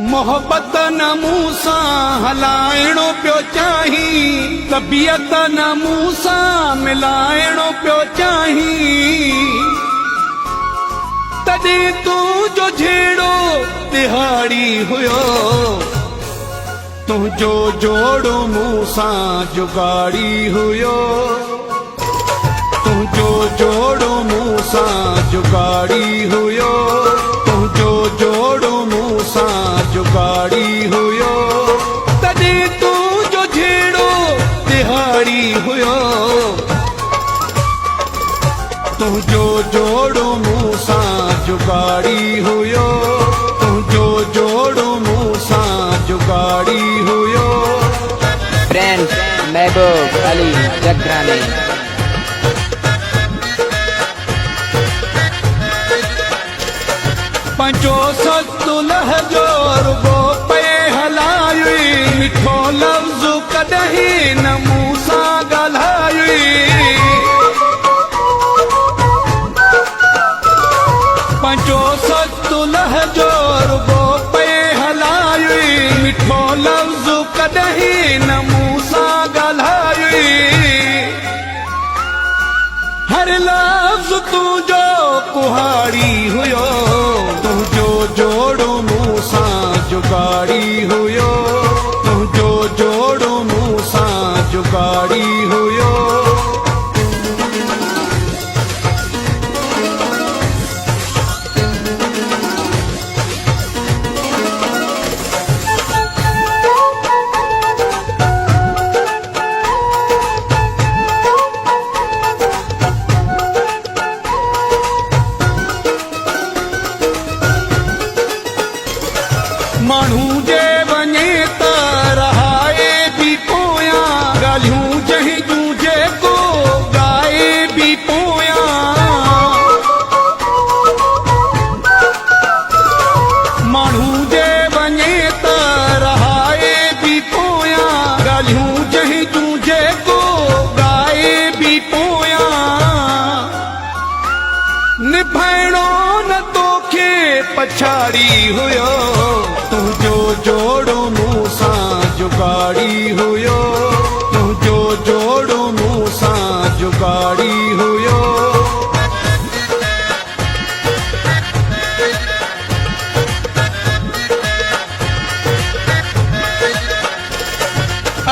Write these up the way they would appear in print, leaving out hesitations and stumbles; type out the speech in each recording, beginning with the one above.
मोहब्बत न मूं सां हलाइणो पियो चाही, तबियत न मूं सां मिलाइणो पियो चाही। तॾहिं तूं जो जहिड़ो दिहाड़ी हुयो, तुंहिंजो जोड़ो मूं सां जुगाड़ी हुयो। तुंहिंजो जोड़ो मूं सां जुगाड़ी हुयो, तुंहिंजो जोड़ो मूं सां जुगाड़ी हुयो। तॾहिं तूं जो जहिड़ो दिहाड़ी हुयो, तुंहिंजो जोड़ो मूं सां जुगाड़ी हुयो, तुंहिंजो जोड़ो मूं सां जुगाड़ी हुयो। फ्रेंड महबूब अली जकरानी। पंहिंजो सस्तु लहजो रुगो पे हलाई, मिठो लफ़्ज़ कॾहिं न मूं सां ॻाल्हाई। पंहिंजो सस्तु लहजो रुगो पे हलाई, मिठो लफ़्ज़ कॾहिं न मूं सां ॻाल्हाई। हर लफ़्ज़ तुंहिंजो कुहाड़ी हुयो, तुंहिंजो जोड़ो मूं सां जुगाड़ी हुयो, तुंहिंजो जोड़ो मूं सां जुगाड़ी हुयो। माण्हू जे वञे त रहाए बि पोयां, ॻाल्हियूं जंहिं जूं जेको ॻाए बि पोयां। माण्हू जे वञे त रहाए बि पोयां, ॻाल्हियूं जंहिं जूं जेको ॻाए बि पोयां। निभाइणो न तोखे पछाड़ी हुयो, तुंहिंजो जोड़ो मूं सां जुगाड़ी हुयो, तुंहिंजो जोड़ो मूं सां जुगाड़ी हुयो।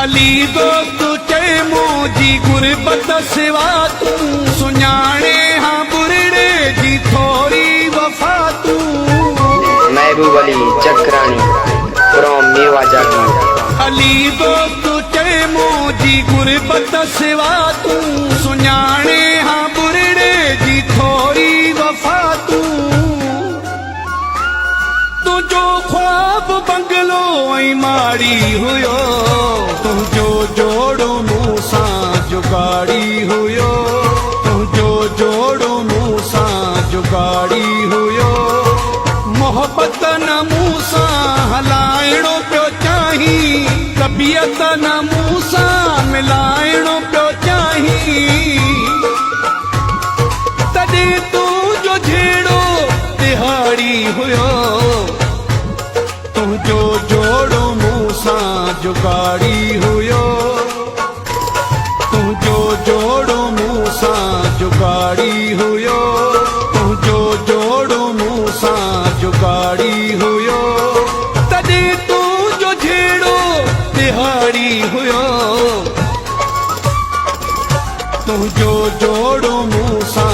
अली दोस्त चए मुंहिंजी गुरबत सिवा तूं, सुञाणे हा बुरड़े जी थोरी वफ़ा तूं। महबूब अली जकरानी फ्रॉम मेवा जागीर। अली दोस्त चए मुंहिंजी गुरबत सिवा तूं, सुञाणे हा बुरड़े जी थोरी वफ़ा तूं। तुंहिंजो ख्वाब बंगलो ऐं माड़ी हुयो, तुंहिंजो जोड़ो मूं सां जुगाड़ी हुयो, तुंहिंजो जोड़ो मूं सां जुगाड़ी हुयो। मोहब्बत न मूं सां हलाइणो पियो चाही, तबियत न मूं सां मिलाइणो पियो चाही। तॾहिं तूं जो जहिड़ो दिहाड़ी हुयो, तुंहिंजो जोड़ो मूं सां जुगाड़ी हुयो, तुंहिंजो जोड़ो मूं सां जुगाड़ी हुयो, तुंहिंजो जोड़ो मूं सां जुगाड़ी हुयो। तॾहिं तूं जो जहिड़ो दिहाड़ी हुयो, तुंहिंजो जोड़ो मूं सां